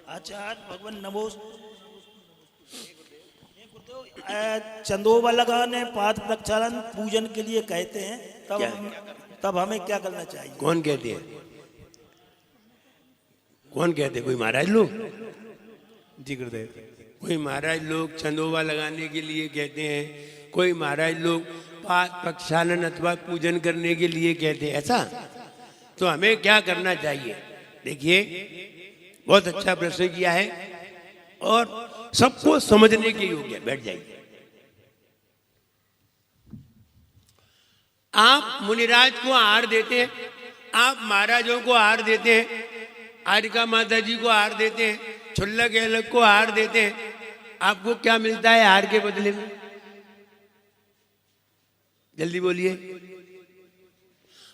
आचार्य भगवान नमो चंदोबा लगाने पाद प्रक्षालन पूजन के लिए कहते हैं, तब हमें क्या करना चाहिए? कौन कहते हैं? कौन कहते हैं? कोई महाराज लोग? जी गुरुदेव। कोई महाराज लोग चंदोबा लगाने के लिए कहते हैं, कोई महाराज लोग पाद प्रक्षालन अथवा पूजन करने के लिए कहते हैं। ऐसा तो हमें क्या करना चाहिए? देखिए, बहुत अच्छा प्रश्न किया है और सबको समझने के योग्य। बैठ जाइए। आप मुनिराज को आहार देते हैं, आप महाराजों को आहार देते हैं, आरिका माता जी को आहार देते हैं, छुल्लक एलक को आहार देते हैं, आपको क्या मिलता है आहार के बदले में? जल्दी बोलिए।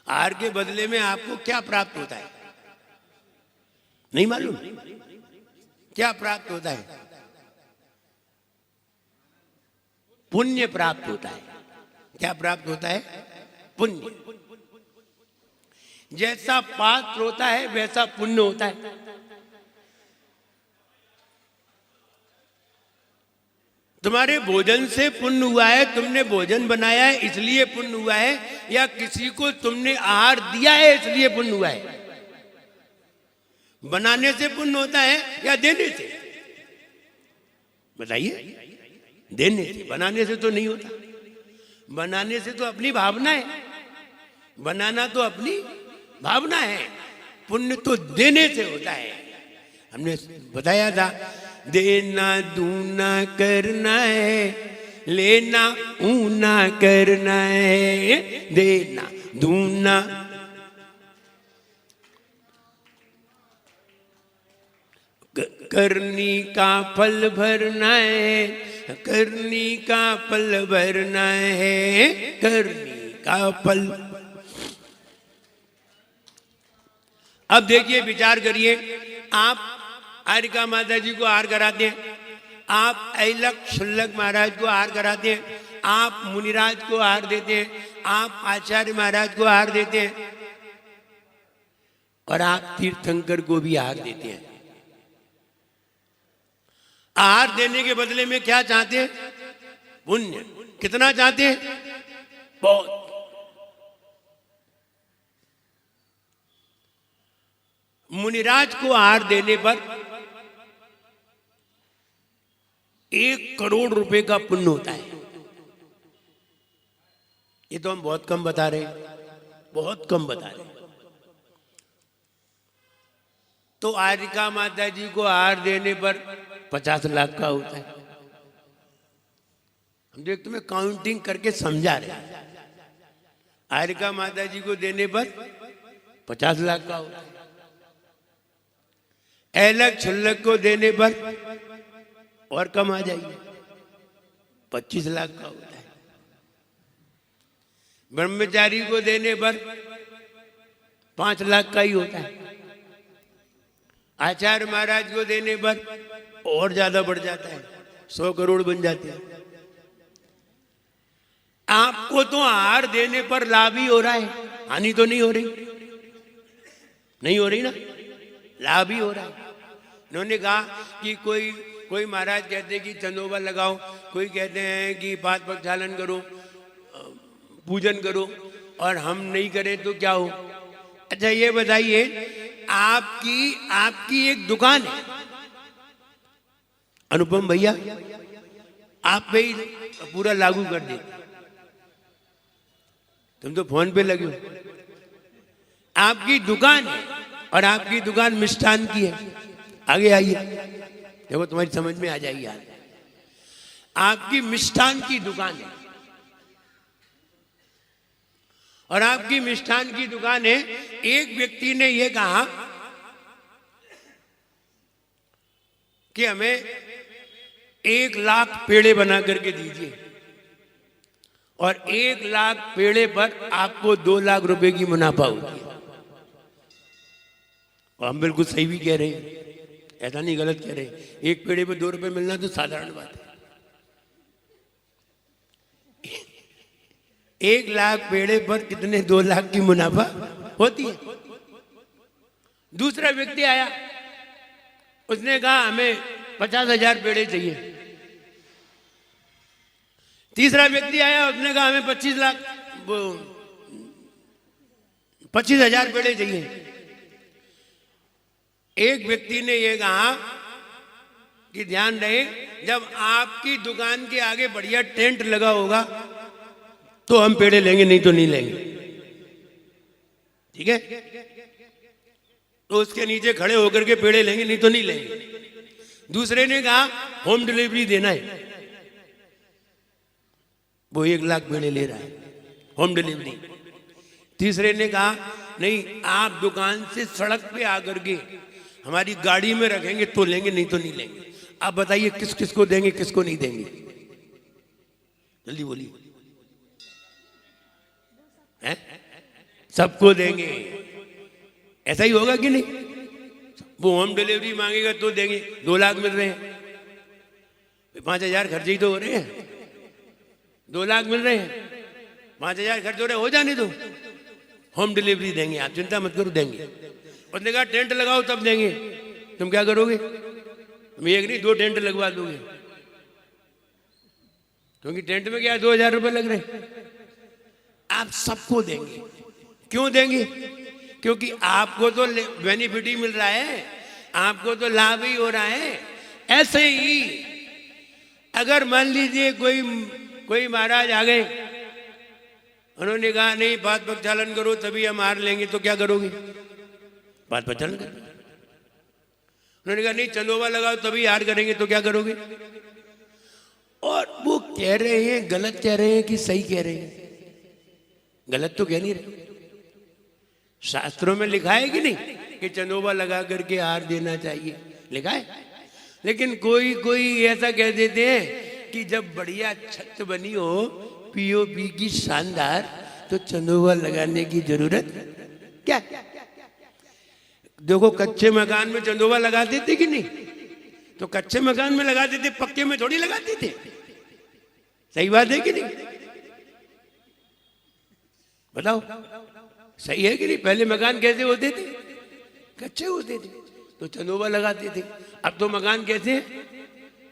आहार के बदले में आपको क्या प्राप्त होता है? नहीं मालूम? क्या प्राप्त होता है? पुण्य प्राप्त होता है। क्या प्राप्त होता है? पुण्य। जैसा पात्र होता है वैसा पुण्य होता है। तुम्हारे भोजन से पुण्य हुआ है, तुमने भोजन बनाया है इसलिए पुण्य हुआ है, या किसी को तुमने आहार दिया है इसलिए पुण्य हुआ है? बनाने से पुण्य होता है या देने से? बताइए। देने से। बनाने से तो नहीं होता। बनाने से तो अपनी भावना है, बनाना तो अपनी भावना है। पुण्य तो देने से होता है। हमने बताया था, देना दूना करना है, लेना ऊना करना है। देना दूना करनी का फल भरना है, करनी का फल भरना है, करनी का फल। अब देखिए, विचार करिए। आप आरिका माता जी को आहार कराते हैं, आप ऐलक शुल्लक महाराज को आहार कराते हैं, आप मुनिराज को आहार देते हैं, आप आचार्य महाराज को आहार देते हैं, और आप तीर्थंकर को भी आहार देते हैं। आहार देने के बदले में क्या चाहते हैं? पुण्य। कितना चाहते हैं? बहुत। मुनिराज को आहार देने पर 1 करोड़ रुपए का पुण्य होता है। ये तो हम बहुत कम बता रहे हैं, बहुत कम बता रहे हैं। तो आरिका माता जी को आहार देने पर 50 लाख का होता है। हम देख तुम्हें काउंटिंग करके समझा रहे हैं। आरिका माता जी को देने पर 50 लाख का होता है। ऐलक छुल्लक को देने पर और कम आ जाइए, 25 लाख का होता है। ब्रह्मचारी को देने पर 5 लाख का ही होता है। आचार्य महाराज को देने पर और ज्यादा बढ़ जाता है, 100 करोड़ बन जाते हैं। आपको तो आहार देने पर लाभ ही हो रहा है, हानि तो नहीं हो रही। नहीं हो रही ना, लाभ ही हो रहा है। उन्होंने कहा कि कोई महाराज कहते हैं कि चंदोबा लगाओ, कोई कहते हैं कि पाद प्रक्षालन करो, पूजन करो, और हम नहीं करें तो क्या हो? अच्छा ये बताइए, आपकी एक दुकान है, अनुपम भैया, आप पे ही पूरा लागू कर दे। तुम तो फोन पे लगे हो। आपकी दुकान है और आपकी दुकान मिष्ठान की है। आगे आइए, देखो तुम्हारी समझ में आ जाएगी। यार, आपकी मिष्ठान की दुकान है और आपकी मिष्ठान की दुकान है। एक व्यक्ति ने यह कहा कि हमें 1 लाख पेड़े बना करके दीजिए, और 1 लाख पेड़े पर आपको 2 लाख रुपए की मुनाफा होती है। और हम बिल्कुल सही भी कह रहे हैं, ऐसा नहीं गलत कह रहे। एक पेड़े पे 2 रुपए मिलना तो साधारण बात है। 1 लाख पेड़े पर कितने? 2 लाख की मुनाफा होती है। दूसरा व्यक्ति आया, उसने कहा हमें 50,000 पेड़े चाहिए। तीसरा व्यक्ति आया, उसने कहा हमें 25,000 पेड़े चाहिए। एक व्यक्ति ने यह कहा कि ध्यान रहे, जब आपकी दुकान के आगे बढ़िया टेंट लगा होगा तो हम पेड़े लेंगे, नहीं तो नहीं लेंगे। ठीक है, तो उसके नीचे खड़े होकर के पेड़े लेंगे, नहीं तो नहीं लेंगे। दूसरे ने कहा होम डिलीवरी देना है, वो 1 लाख पेड़े ले रहा है होम डिलीवरी। तीसरे ने कहा नहीं, आप दुकान से सड़क पे आकर के हमारी गाड़ी में रखेंगे तो लेंगे, नहीं तो नहीं लेंगे। आप बताइए किस किस को देंगे, किसको नहीं देंगे? जल्दी बोलिए। हैं? सबको देंगे। ऐसा ही होगा कि नहीं? वो होम डिलीवरी मांगेगा तो देंगे। 2 लाख मिल रहे हैं, 5,000 खर्चे ही तो हो रहे हैं। 2 लाख मिल रहे हैं, 5,000 खर्च हो रहे, हो जाने दो, होम डिलीवरी देंगे, आप चिंता मत करो, देंगे। उसने कहा टेंट लगाओ तब देंगे। तुम क्या करोगे? तुम 1 नहीं 2 टेंट लगवा दोगे, क्योंकि टेंट में क्या 2,000 रुपए लग रहे। आप सबको देंगे। क्यों देंगे? क्योंकि आपको तो बेनिफिट ही मिल रहा है, आपको तो लाभ ही हो रहा है। ऐसे ही अगर मान लीजिए कोई महाराज आ गए, उन्होंने कहा नहीं पाद प्रक्षालन करो तभी हम हार लेंगे, तो क्या करोगे? पाद प्रक्षालन करो। उन्होंने कहा नहीं चंदोबा लगाओ तभी हार करेंगे, तो क्या करोगे? और वो कह रहे हैं, गलत कह रहे हैं कि सही कह रहे हैं? गलत तो कह नहीं रहे। शास्त्रों में लिखा है कि नहीं कि चंदोबा लगा करके हार देना चाहिए, लिखा है। लेकिन कोई ऐसा कह देते हैं कि जब बढ़िया छत बनी हो पीओपी की शानदार, तो चंदोबा लगाने की जरूरत क्या? देखो कच्चे मकान में चंदोबा लगाते थे कि नहीं? तो कच्चे मकान में लगाते थे, पक्के में थोड़ी लगाते थे। सही बात है कि नहीं? बताओ सही है कि नहीं? पहले मकान कैसे होते थे? कच्चे होते थे, तो चंदोबा लगाते थे। अब तो मकान कैसे हैं?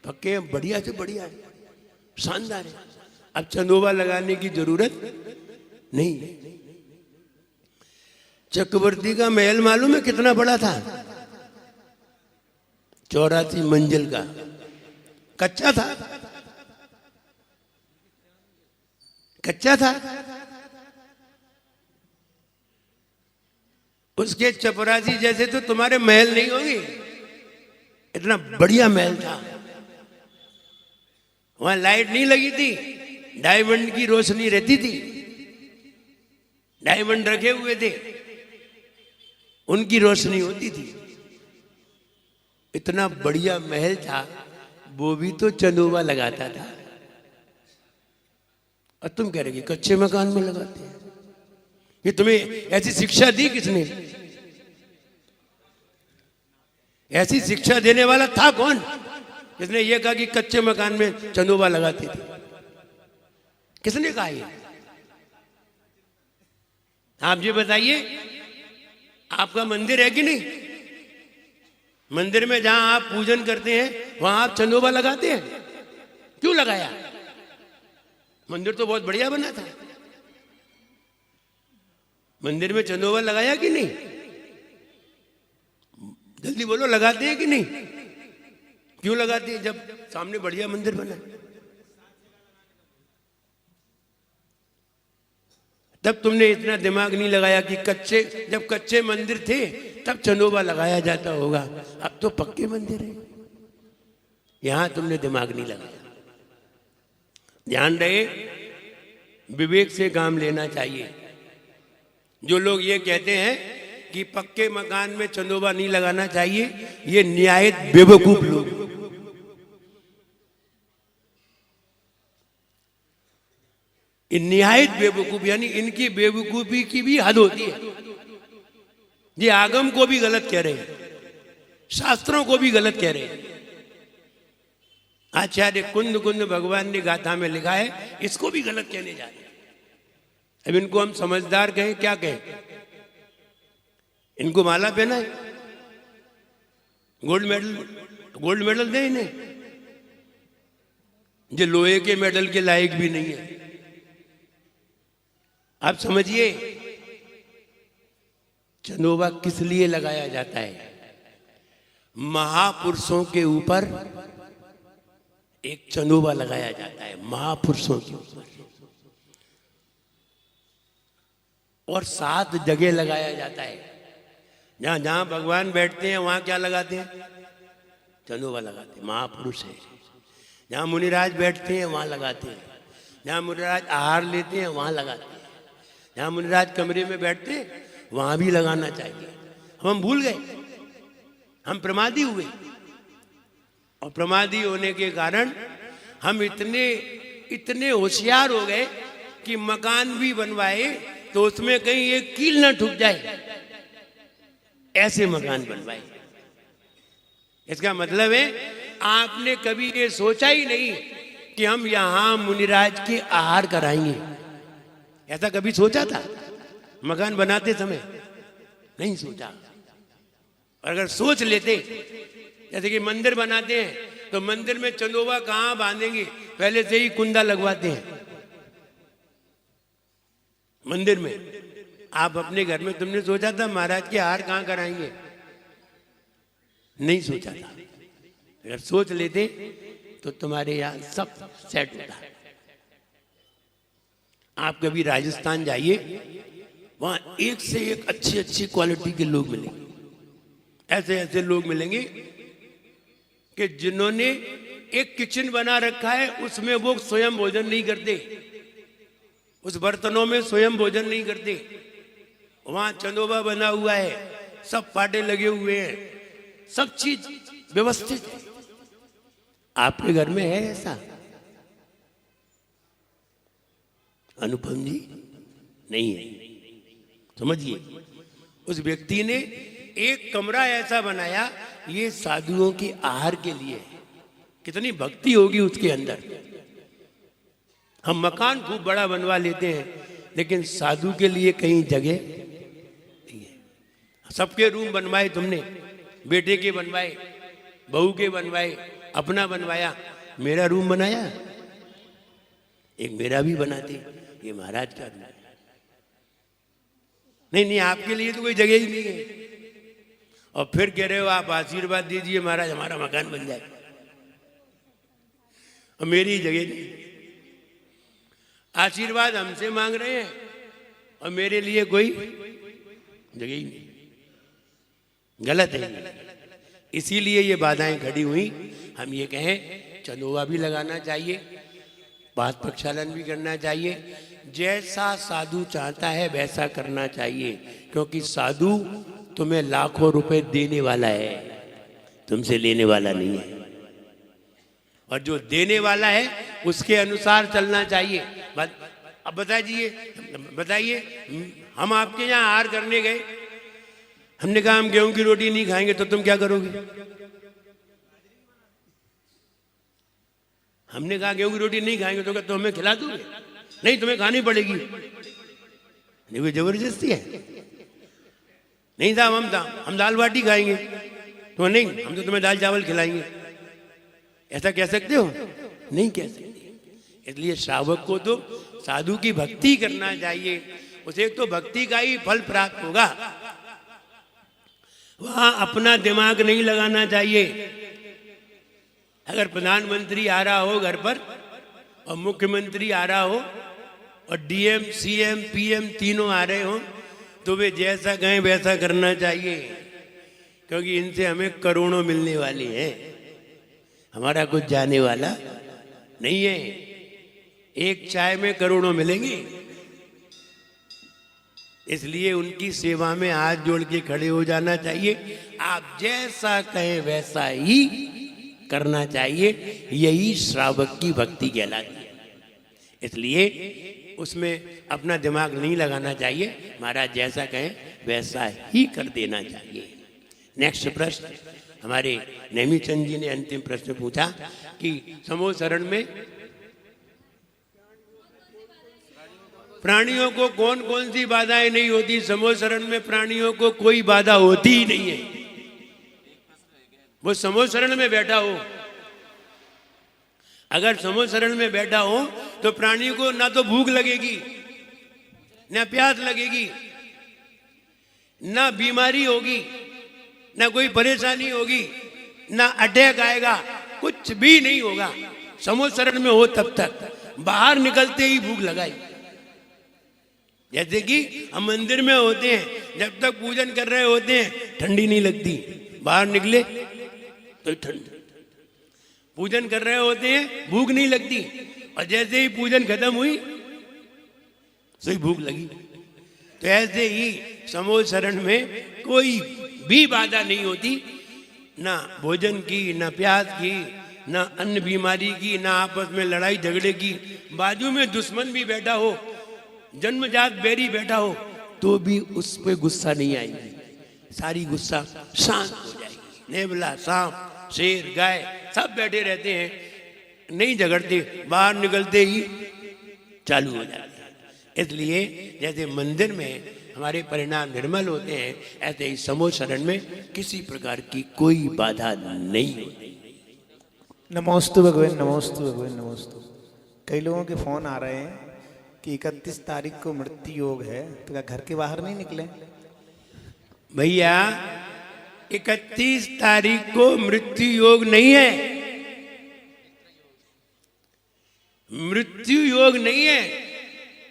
पक्के हैं, बढ़िया से बढ़िया है, शानदार है। अब चंदोबा लगाने की जरूरत नहीं। चक्रवर्ती का महल मालूम है कितना बड़ा था? 84 मंजिल का, कच्चा था, कच्चा था। उसके चपरासी जैसे तो तुम्हारे महल नहीं होंगे, इतना बढ़िया महल था। वहां लाइट नहीं लगी थी, डायमंड की रोशनी रहती थी, डायमंड रखे हुए थे, उनकी रोशनी होती थी। इतना बढ़िया महल था, वो भी तो चंदोबा लगाता था। और तुम कह रहे कि कच्चे मकान में लगाते हैं। ये तुम्हें ऐसी शिक्षा दी किसने? ऐसी शिक्षा देने वाला था कौन जिसने ये कहा कि कच्चे मकान में चंदोबा लगाते थे? किसने कहा ये? आप ये बताइए, आपका मंदिर है कि नहीं? मंदिर में जहां आप पूजन करते हैं वहां आप चंदोबा लगाते हैं? क्यों लगाया? मंदिर तो बहुत बढ़िया बना था। मंदिर में चंदोबा लगाया कि नहीं? जल्दी बोलो, लगाते हैं कि नहीं? क्यों लगाते हैं जब सामने बढ़िया मंदिर बना? तब तुमने इतना दिमाग नहीं लगाया कि जब कच्चे मंदिर थे तब चंदोबा लगाया जाता होगा। अब तो पक्के मंदिर है, यहां तुमने दिमाग नहीं लगाया। ध्यान रहे, विवेक से काम लेना चाहिए। जो लोग ये कहते हैं कि पक्के मकान में चंदोबा नहीं लगाना चाहिए, ये न्यायित बेवकूफ लोग। न्यायित बेवकूफ, यानी इनकी बेवकूफी की भी हद होती है। ये आगम को भी गलत कह रहे हैं, शास्त्रों को भी गलत कह रहे हैं। आचार्य कुंद भगवान ने गाथा में लिखा है, इसको भी गलत कहने जा रहे हैं। अब इनको हम समझदार कहें, क्या कहें? इनको माला पहना है, गोल्ड मेडल दें इन्हें, जो लोहे के मेडल के लायक भी नहीं है। आप समझिए चंदोबा किस लिए लगाया जाता है। महापुरुषों के ऊपर एक चंदोबा लगाया जाता है, महापुरुषों के ऊपर, और 7 जगह लगाया जाता है। जहां जहां भगवान बैठते हैं वहां क्या लगाते हैं? चंदोबा लगाते हैं, महापुरुष है। जहां मुनिराज बैठते हैं वहां लगाते हैं, जहां मुनिराज आहार लेते हैं वहां लगाते हैं, जहां मुनिराज कमरे में बैठते हैं वहां भी लगाना चाहिए। हम भूल गए, हम प्रमादी हुए, और प्रमादी होने के कारण हम इतने होशियार हो गए कि मकान भी बनवाए तो उसमें कहीं एक कील ना ठुक जाए, ऐसे मकान बनवाए। इसका मतलब है आपने कभी ये सोचा ही नहीं कि हम यहां मुनिराज के आहार कराएंगे। ऐसा कभी सोचा था मकान बनाते समय? नहीं सोचा। और अगर सोच लेते, जैसे कि मंदिर बनाते हैं तो मंदिर में चंदोबा कहां बांधेंगे, पहले से ही कुंदा लगवाते हैं मंदिर में। आप अपने घर में तुमने सोचा था महाराज के हार कहां कराएंगे? नहीं सोचा था। अगर सोच लेते तो तुम्हारे यहां सब सेट होता। आप कभी राजस्थान जाइए, वहां एक से एक अच्छी क्वालिटी के लोग मिलेंगे। ऐसे ऐसे लोग मिलेंगे कि जिन्होंने एक किचन बना रखा है, उसमें वो स्वयं भोजन नहीं करते, उस बर्तनों में स्वयं भोजन नहीं करते। वहां चंदोबा बना हुआ है, सब पाटे लगे हुए हैं, सब चीज व्यवस्थित है। आपके घर में है ऐसा? अनुपम जी नहीं है। समझिए, उस व्यक्ति ने एक कमरा ऐसा बनाया, ये साधुओं के आहार के लिए है। कितनी भक्ति होगी उसके अंदर। हम मकान खूब बड़ा बनवा लेते हैं, लेकिन साधु के लिए कहीं जगह नहीं है। सबके रूम बनवाए तुमने, बेटे के बनवाए, बहू के बनवाए, अपना बनवाया, मेरा रूम बनाया? एक मेरा भी बनाते, ये महाराज का रूम। नहीं, आपके लिए तो कोई जगह ही नहीं है। और फिर कह रहे हो आप आशीर्वाद दीजिए महाराज हमारा मकान बन जाए, और मेरी जगह नहीं। आशीर्वाद हमसे मांग रहे हैं और मेरे लिए कोई जगह ही नहीं। गलत है। इसीलिए ये बाधाएं खड़ी हुई। हम ये कहें चंदोबा भी लगाना चाहिए, पाद प्रक्षालन भी करना चाहिए। जैसा साधु चाहता है वैसा करना चाहिए, क्योंकि साधु तुम्हें लाखों रुपए देने वाला है, तुमसे लेने वाला नहीं है। और जो देने वाला है उसके अनुसार चलना चाहिए। अब बताइए, हम आपके यहाँ आहार करने गए, हमने कहा हम गेहूं की रोटी नहीं खाएंगे, तो तुम क्या करोगे? हमने कहा गेहूं की रोटी नहीं खाएंगे, तो क्या तुम हमें खिला दोगे? नहीं, तुम्हें खानी पड़ेगी। नहीं, कोई जबरदस्ती है? नहीं साहब, हम दाल बाटी खाएंगे। तो नहीं, हम तो तुम्हें दाल चावल खिलाएंगे। ऐसा कह सकते हो? नहीं कह सकते। इसलिए श्रावक को तो साधु की भक्ति करना चाहिए, उसे तो भक्ति का ही फल प्राप्त होगा। वहां अपना दिमाग नहीं लगाना चाहिए। अगर प्रधानमंत्री आ रहा हो घर पर, और मुख्यमंत्री आ रहा हो, और डीएम, सीएम, पीएम तीनों आ रहे हो, तो वे जैसा कहें वैसा करना चाहिए, क्योंकि इनसे हमें करोड़ों मिलने वाले हैं, हमारा कुछ जाने वाला नहीं है। एक चाय में करोड़ों मिलेंगे। इसलिए उनकी सेवा में हाथ जोड़ के खड़े हो जाना चाहिए। आप जैसा कहें वैसा ही करना चाहिए। यही श्रावक की भक्ति कहलाती है। इसलिए उसमें अपना दिमाग नहीं लगाना चाहिए। महाराज जैसा कहें वैसा ही कर देना चाहिए। नेक्स्ट प्रश्न हमारे नेमीचंद जी ने अंतिम प्रश्न पूछा कि समूह शरण में प्राणियों को कौन कौन सी बाधाएं नहीं होती? समूह शरण में प्राणियों को कोई बाधा होती ही नहीं है। वो समूह शरण में बैठा हो, अगर समूह शरण में बैठा हो तो प्राणी को ना तो भूख लगेगी, ना प्यास लगेगी, ना बीमारी होगी, ना कोई परेशानी होगी, ना अटैक आएगा, कुछ भी नहीं होगा। समूह शरण में हो तब तक, बाहर निकलते ही भूख लगाई। जैसे कि हम मंदिर में होते हैं, जब तक पूजन कर रहे होते हैं ठंडी नहीं लगती, बाहर निकले तो ठंड। पूजन कर रहे होते हैं भूख नहीं लगती, और जैसे ही पूजन खत्म हुई सही भूख लगी। तो ऐसे ही समूह शरण में कोई भी बाधा नहीं होती, ना भोजन की, ना प्यास की, ना अन्य बीमारी की, ना आपस में लड़ाई झगड़े की। बाजू में दुश्मन भी बैठा हो, जन्मजात बैरी बैठा हो, तो भी उस पे गुस्सा नहीं आएगी, सारी गुस्सा शांत हो जाएगी। नेवला, सांप, शेर, गाय सब बैठे रहते हैं, नहीं झगड़ते, बाहर निकलते ही चालू हो जाते हैं। इसलिए जैसे मंदिर में हमारे परिणाम निर्मल होते हैं, ऐसे ही समूह शरण में किसी प्रकार की कोई बाधा नहीं होती। नमोस्तु भगवान, नमोस्तु भगवान, नमोस्तु। कई लोगों के फोन आ रहे हैं कि 31 तारीख को मृत्यु योग है, तो क्या घर के बाहर नहीं निकले? भैया 31 तारीख को मृत्यु योग नहीं है, मृत्यु योग नहीं है,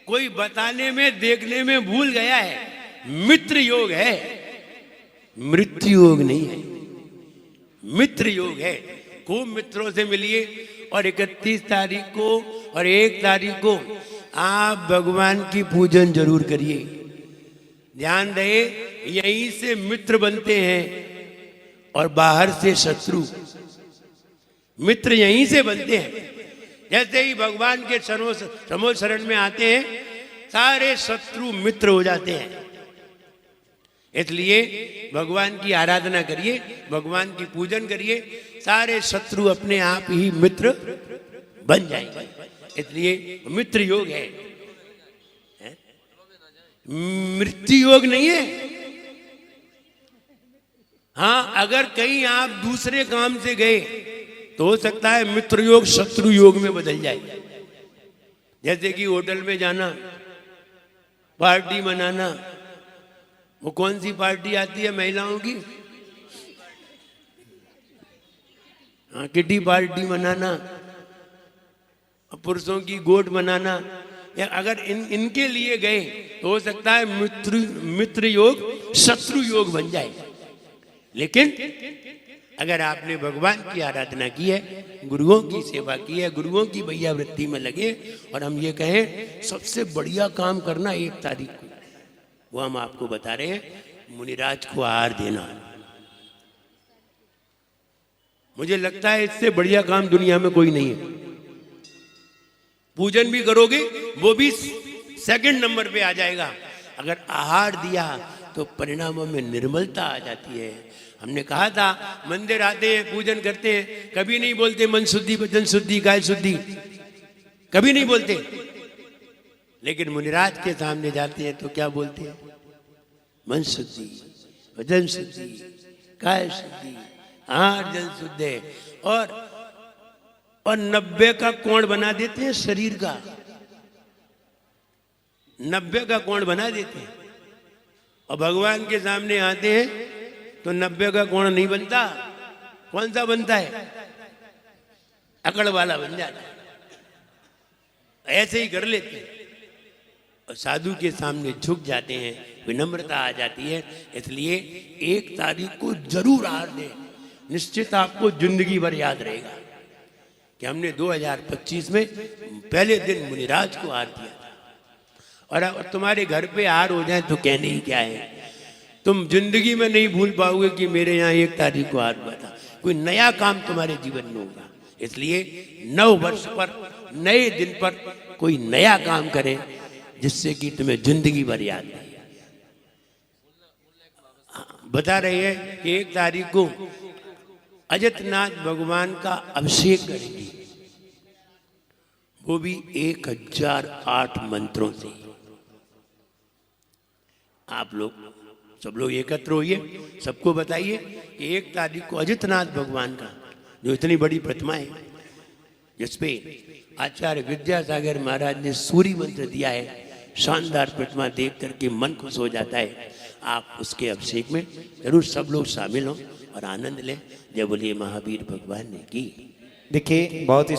कोई बताने में देखने में भूल गया है, मित्र योग है, मृत्यु योग नहीं है, मित्र योग है। खूब मित्रों से मिलिए, और 31 तारीख को और 1 तारीख को आप भगवान की पूजन जरूर करिए। ध्यान रहे, यहीं से मित्र बनते हैं और बाहर से शत्रु। मित्र यहीं से बनते हैं। जैसे ही भगवान के समूह शरण में आते हैं, सारे शत्रु मित्र हो जाते हैं। इसलिए भगवान की आराधना करिए, भगवान की पूजन करिए, सारे शत्रु अपने आप ही मित्र बन जाएंगे। इसलिए मित्र योग है, मृत्यु योग नहीं है। हाँ, अगर कहीं आप दूसरे काम से गए तो हो सकता है मित्र योग शत्रु योग में बदल जाए। जैसे कि होटल में जाना, पार्टी मनाना, वो कौन सी पार्टी आती है महिलाओं की? हाँ, किटी पार्टी मनाना, पुरुषों की गोट मनाना, या अगर इनके लिए गए तो हो सकता है मित्र योग शत्रु योग बन जाए। लेकिन अगर आपने भगवान की आराधना की है, गुरुओं की सेवा की है, गुरुओं की भैया वृत्ति में लगे, और हम ये कहें सबसे बढ़िया काम करना 1 तारीख को, वो हम आपको बता रहे हैं, मुनिराज को आहार देना। मुझे लगता है इससे बढ़िया काम दुनिया में कोई नहीं है। पूजन भी करोगे वो भी सेकंड नंबर पे आ जाएगा। अगर आहार दिया तो परिणामों में निर्मलता आ जाती है। हमने कहा था, मंदिर आते हैं, पूजन करते हैं, कभी नहीं बोलते मन शुद्धि, वचन शुद्धि, काय शुद्धि, कभी नहीं बोलते। लेकिन मुनिराज के सामने जाते हैं तो क्या बोलते हैं? मन शुद्धि, वचन शुद्धि, काय शुद्धि, आहार जल शुद्ध है। और 90 का कोण बना देते हैं शरीर का, 90 का कोण बना देते हैं। और भगवान के सामने आते हैं तो 90 का कोण नहीं बनता। कौन सा बनता है? अकड़ वाला बन जाता है। ऐसे ही कर लेते हैं और साधु के सामने झुक जाते हैं, विनम्रता आ जाती है। इसलिए 1 तारीख को जरूर आहार दें, निश्चित आपको जिंदगी भर याद रहेगा कि हमने 2025 में पहले दिन मुनिराज को आहार दिया था। और तुम्हारे घर पे आहार हो जाए तो कहने ही क्या है, तुम जिंदगी में नहीं भूल पाओगे कि मेरे यहाँ 1 तारीख को आहार हुआ था। कोई नया काम तुम्हारे जीवन में होगा। इसलिए नव वर्ष पर, नए दिन पर कोई नया काम करें जिससे कि तुम्हें जिंदगी भर याद रहे। बता रहे हैं कि 1 तारीख को अजतनाथ भगवान का अभिषेक करेंगे, वो भी 1008 मंत्रों से। आप लोग सब लोग एकत्र होइए, सबको बताइए कि 1 तारीख को अजितनाथ भगवान का जो इतनी बड़ी प्रतिमा है, जिसपे आचार्य विद्यासागर महाराज ने सूर्य मंत्र दिया है, शानदार प्रतिमा देख करके मन खुश हो जाता है। आप उसके अभिषेक में जरूर सब लोग शामिल हों और आनंद लें। जय बोलिए महावीर भगवान ने की। देखिए बहुत ही